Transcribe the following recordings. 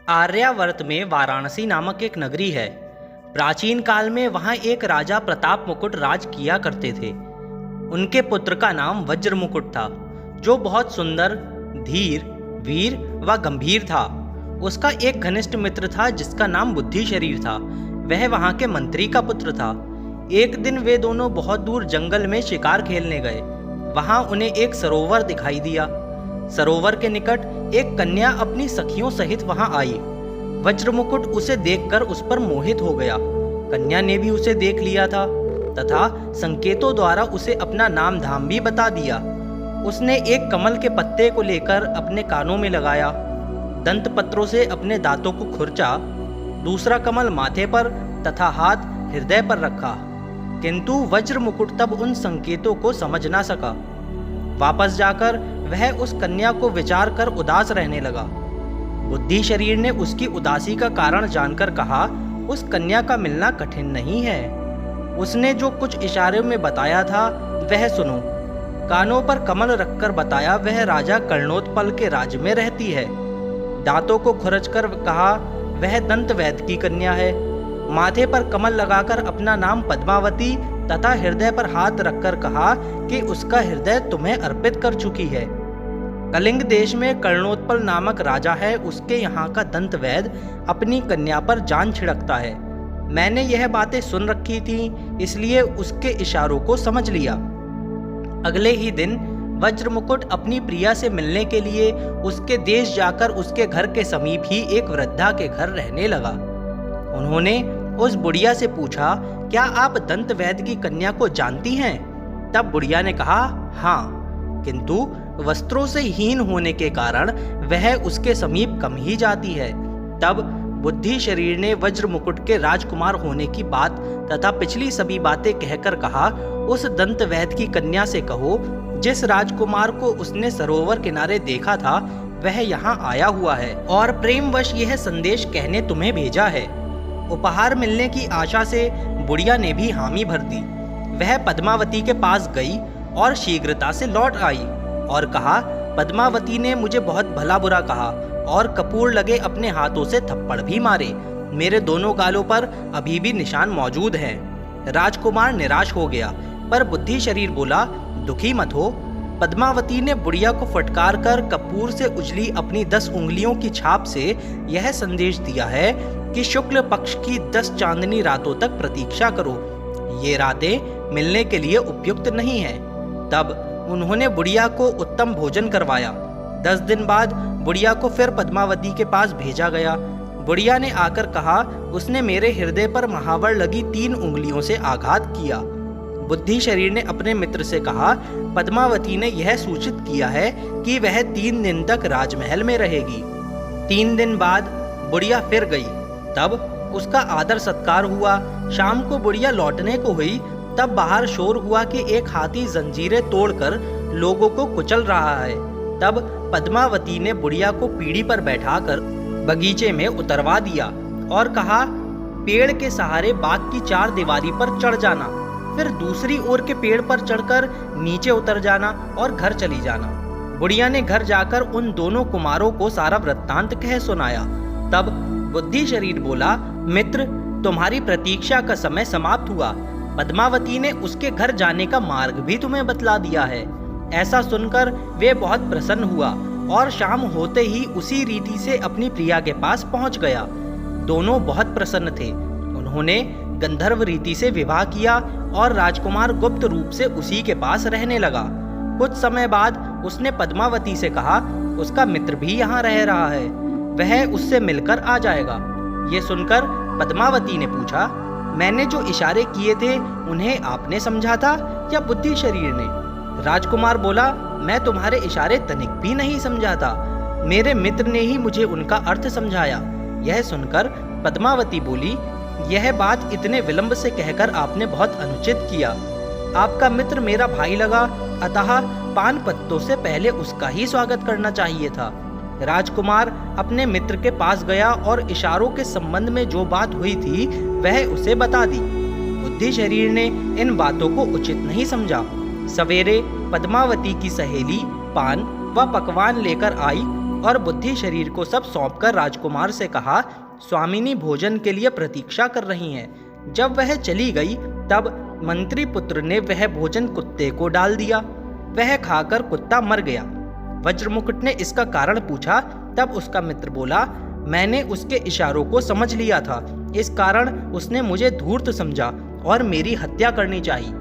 आर्यावर्त में वाराणसी नामक एक नगरी है। प्राचीन काल में वहाँ एक राजा प्रताप मुकुट राज किया करते थे। उनके पुत्र का नाम वज्र मुकुट था, जो बहुत सुंदर, धीर, वीर व गंभीर था। उसका एक घनिष्ठ मित्र था जिसका नाम बुद्धि शरीर था। वह वहाँ के मंत्री का पुत्र था। एक दिन वे दोनों बहुत दूर जंगल में शिकार खेलने गए। वहाँ उन्हें एक सरोवर दिखाई दिया। सरोवर के निकट एक कन्या अपनी सखियों सहित वहां आई। वज्र मुकुट उसे देखकर उस पर मोहित हो गया। कन्या ने भी उसे देख लिया था तथा संकेतों द्वारा उसे अपना नाम धाम भी बता दिया। उसने एक कमल के पत्ते को लेकर अपने कानों में लगाया, दंत पत्रों से अपने दांतों को खुरचा, दूसरा कमल माथे पर तथा हाथ हृदय पर रखा। किंतु वज्र मुकुट तब उन संकेतों को समझ ना सका। वापस जाकर वह उस कन्या को विचार कर उदास रहने लगा। बुद्धि शरीर ने उसकी उदासी का कारण जानकर कहा, उस कन्या का मिलना कठिन नहीं है। उसने जो कुछ इशारों में बताया था वह सुनो। कानों पर कमल रखकर बताया, वह राजा कर्णोत्पल के राज्य में रहती है। दांतों को खुरचकर कहा, वह दंत वैद्य की कन्या है। माथे पर कमल लगाकर अपना नाम पद्मावती तथा हृदय पर हाथ रखकर कहा कि उसका हृदय तुम्हें अर्पित कर चुकी है। कलिंग देश में कर्णोत्पल नामक राजा है, उसके यहाँ का दंत वैद्य अपनी कन्या पर जान छिड़कता है। मैंने यह बातें सुन रखी थी, इसलिए उसके इशारों को समझ लिया। अगले ही दिन वज्र मुकुट अपनी प्रिया से मिलने के लिए उसके देश जाकर उसके घर के समीप ही एक वृद्धा के घर रहने लगा। उन्होंने उस बुढ़िया से पूछा, क्या आप दंत वैद्य की कन्या को जानती हैं? तब बुढ़िया ने कहा, हाँ, किंतु वस्त्रों से हीन होने के कारण वह उसके समीप कम ही जाती है। तब बुद्धि शरीर ने वज्र मुकुट के राजकुमार होने की बात तथा पिछली सभी बातें कहकर कहा, उस दंत वैद्य की कन्या से कहो, जिस राजकुमार को उसने सरोवर किनारे देखा था वह यहाँ आया हुआ है और प्रेमवश यह संदेश कहने तुम्हें भेजा है। उपहार मिलने की आशा से बुढ़िया ने भी हामी भर दी। वह पद्मावती के पास गई और शीघ्रता से लौट आई और कहा, पद्मावती ने मुझे बहुत भला बुरा कहा और कपूर लगे अपने हाथों से थप्पड़ भी मारे। मेरे दोनों गालों पर अभी भी निशान मौजूद हैं। राजकुमार निराश हो गया, पर बुद्धि शरीर बोला, दुखी मत हो। पद्मावती ने बुढ़िया को फटकार कर कपूर से उजली अपनी 10 उंगलियों की छाप से यह संदेश दिया है कि शुक्ल पक्ष की 10 चांदनी रातों तक प्रतीक्षा करो। ये रातें मिलने के लिए उपयुक्त नहीं है। तब उन्होंने बुढ़िया को उत्तम भोजन करवाया। 10 दिन बाद बुढ़िया को फिर पद्मावती के पास भेजा गया। बुढ़िया ने आकर कहा, उसने मेरे हृदय पर महावर लगी 3 उंगलियों से आघात किया। बुद्धि शरीर ने अपने मित्र से कहा, पद्मावती ने यह सूचित किया है कि वह 3 दिन तक राजमहल में रहेगी। 3 दिन बाद बुढ़िया फिर गई। तब उसका आदर सत्कार हुआ। शाम को बुढ़िया लौटने को हुई, तब बाहर शोर हुआ कि एक हाथी जंजीरें तोड़कर लोगों को कुचल रहा है। तब पद्मावती ने बुढ़िया को पीढ़ी पर बैठाकर बगीचे में उतरवा दिया और कहा, पेड़ के सहारे बाग की 4 दीवारी पर चढ़ जाना, फिर दूसरी ओर के पेड़ पर चढ़कर नीचे उतर जाना और घर चली जाना। बुढ़िया ने घर जाकर उन दोनों कुमारों को सारा वृत्तांत कह सुनाया। तब बुद्धि शरीर बोला, मित्र, तुम्हारी प्रतीक्षा का समय समाप्त हुआ। पद्मावती ने उसके घर जाने का मार्ग भी तुम्हें बतला दिया है। ऐसा सुनकर वे बहुत प्रसन्न हुआ और शाम होते ही उसी रीति से अपनी प्रिया के पास पहुंच गया। दोनों बहुत प्रसन्न थे। उन्होंने गंधर्व रीति से विवाह किया और राजकुमार गुप्त रूप से उसी के पास रहने लगा। कुछ समय बाद उसने पद्मावती से कहा, उसका मित्र भी यहाँ रह रहा है, वह उससे मिलकर आ जाएगा। ये सुनकर पद्मावती ने पूछा, मैंने जो इशारे किए थे उन्हें आपने समझा था या बुद्धि शरीर ने? राजकुमार बोला, मैं तुम्हारे इशारे तनिक भी नहीं समझा था, मेरे मित्र ने ही मुझे उनका अर्थ समझाया। यह सुनकर पद्मावती बोली, यह बात इतने विलंब से कहकर आपने बहुत अनुचित किया। आपका मित्र मेरा भाई लगा, अतः पान पत्तों से पहले उसका ही स्वागत करना चाहिए था। राजकुमार अपने मित्र के पास गया और इशारों के संबंध में जो बात हुई थी वह उसे बता दी। बुद्धि शरीर ने इन बातों को उचित नहीं समझा। सवेरे पद्मावती की सहेली पान व पकवान लेकर आई और बुद्धि शरीर को सब सौंपकर राजकुमार से कहा, स्वामिनी भोजन के लिए प्रतीक्षा कर रही हैं। जब वह चली गई तब मंत्री पुत्र ने वह भोजन कुत्ते को डाल दिया। वह खाकर कुत्ता मर गया। वज्रमुकुट ने इसका कारण पूछा, तब उसका मित्र बोला, मैंने उसके इशारों को समझ लिया था, इस कारण उसने मुझे धूर्त समझा और मेरी हत्या करनी चाहिए।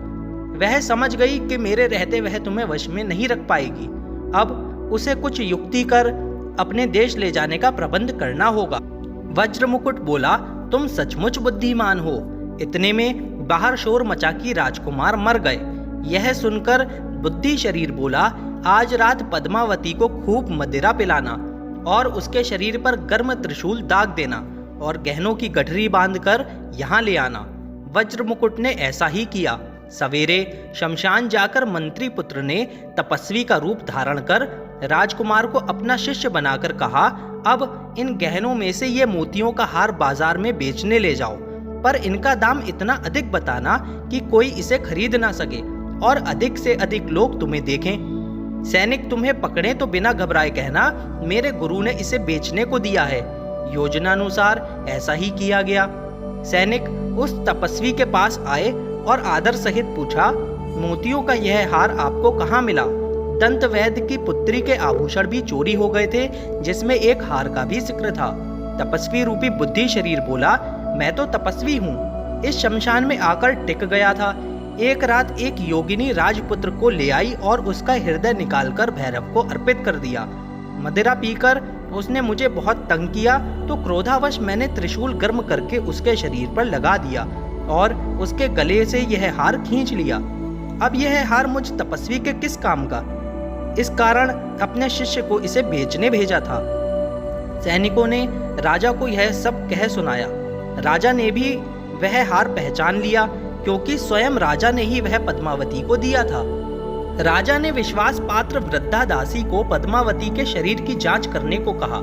वह समझ गई कि मेरे रहते वह तुम्हें वश में नहीं रख पाएगी। अब उसे कुछ युक्ति कर अपने देश ले जाने का प्रबंध करना होगा। वज्रमुकुट बोला, तुम सचमुच बुद्धिमान हो। इतने में बाहर शोर मचा कि राजकुमार मर गए। यह सुनकर बुद्धि शरीर बोला, आज रात पद्मावती को खूब मदिरा पिलाना और उसके शरीर पर गर्म त्रिशूल दाग देना और गहनों की गठरी बांधकर यहाँ ले आना। वज्रमुकुट ने ऐसा ही किया। सवेरे शमशान जाकर मंत्री पुत्र ने तपस्वी का रूप धारण कर राजकुमार को अपना शिष्य बनाकर कहा, अब इन गहनों में से ये मोतियों का हार बाजार में बेचने ले जाओ, पर इनका दाम इतना अधिक बताना कि कोई इसे खरीद ना सके और अधिक से अधिक लोग तुम्हें देखें। सैनिक तुम्हें पकड़े तो बिना घबराए कहना, मेरे गुरु ने इसे बेचने को दिया है। योजनानुसार ऐसा ही किया गया। सैनिक उस तपस्वी के पास आए और आदर सहित पूछा, मोतियों का यह हार आपको कहाँ मिला? दंत वैद्य की पुत्री के आभूषण भी चोरी हो गए थे, जिसमें एक हार का भी जिक्र था। तपस्वी रूपी बुद्धि शरीर बोला, मैं तो तपस्वी हूँ, इस शमशान में आकर टिक गया था। एक रात एक योगिनी राजपुत्र को ले आई और उसका हृदय निकालकर भैरव को अर्पित कर दिया। मदिरा पीकर उसने मुझे बहुत तंग किया, तो क्रोधावश मैंने त्रिशूल गर्म करके उसके शरीर पर लगा दिया और उसके गले से यह हार खींच लिया। अब यह हार मुझ तपस्वी के किस काम का? इस कारण अपने शिष्य को इसे बेचने भेजा था। सैनिकों ने राजा को यह सब कह सुनाया। राजा ने भी वह हार पहचान लिया, क्योंकि स्वयं राजा ने ही वह पद्मावती को दिया था। राजा ने विश्वास पात्र वृद्धा दासी को पद्मावती के शरीर की जांच करने को कहा।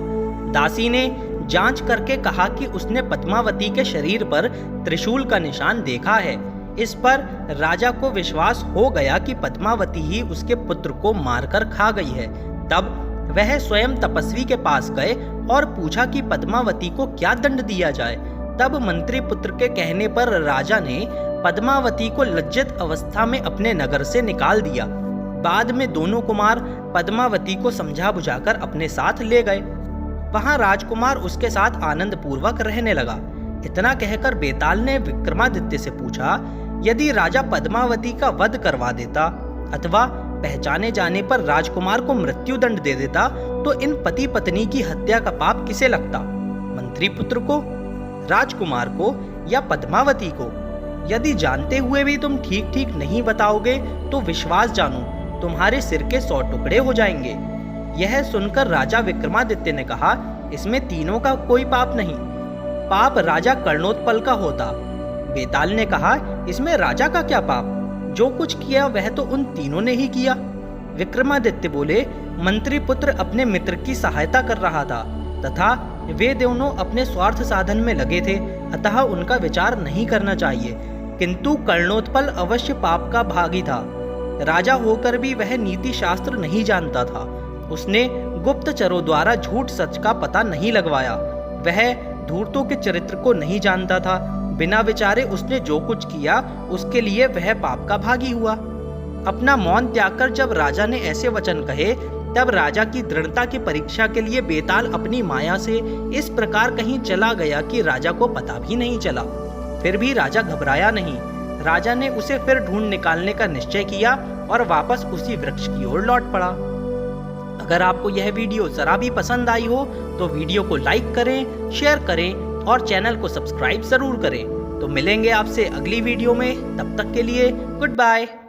दासी ने जांच करके कहा कि उसने पद्मावती के शरीर पर त्रिशूल का निशान देखा है। इस पर राजा को विश्वास हो गया कि पद्मावती ही उसके पुत्र को मारकर खा गई है। तब वह स्वयं तपस्वी के पास गए और पूछा कि पद्मावती को क्या दंड दिया जाए। तब मंत्री पुत्र के कहने पर राजा ने पद्मावती को लज्जित अवस्था में अपने नगर से निकाल दिया। बाद में दोनों कुमार पद्मावती को समझा बुझाकर अपने साथ ले गए। वहां राजकुमार उसके साथ आनंद पूर्वक रहने लगा। इतना कहकर बेताल ने विक्रमादित्य से पूछा, यदि राजा पद्मावती का वध करवा देता अथवा पहचाने जाने पर राजकुमार को मृत्यु दंड दे देता, तो इन पति पत्नी की हत्या का पाप किसे लगता? मंत्री पुत्र को, राजकुमार को या पद्मावती को? यदि जानते हुए भी तुम ठीक ठीक नहीं बताओगे तो विश्वास जानो, तुम्हारे सिर के 100 टुकड़े हो जाएंगे। यह सुनकर राजा विक्रमादित्य ने कहा, इसमें तीनों का कोई पाप नहीं, पाप राजा कर्णोत्पल का होता। बेताल ने कहा, इसमें राजा का क्या पाप? जो कुछ किया वह तो उन तीनों ने ही किया। विक्रमादित्य बोले, मंत्री पुत्र अपने मित्र की सहायता कर रहा था तथा वे दोनों अपने स्वार्थ साधन में लगे थे, अतः उनका विचार नहीं करना चाहिए। किंतु कर्णोत्पल अवश्य पाप का भागी था। राजा होकर भी वह नीति शास्त्र नहीं जानता था। उसने गुप्तचरों द्वारा झूठ सच का पता नहीं लगवाया। वह धूर्तों के चरित्र को नहीं जानता था। बिना विचारे उसने जो कुछ किया उसके लिए वह पाप का भागी हुआ। अपना मौन त्याग कर जब राजा ने ऐसे वचन कहे, तब राजा की दृढ़ता की परीक्षा के लिए बेताल अपनी माया से इस प्रकार कहीं चला गया कि राजा को पता भी नहीं चला। फिर भी राजा घबराया नहीं। राजा ने उसे फिर ढूंढ निकालने का निश्चय किया और वापस उसी वृक्ष की ओर लौट पड़ा। अगर आपको यह वीडियो जरा भी पसंद आई हो तो वीडियो को लाइक करें, शेयर करें और चैनल को सब्सक्राइब जरूर करें। तो मिलेंगे आपसे अगली वीडियो में, तब तक के लिए गुड बाय।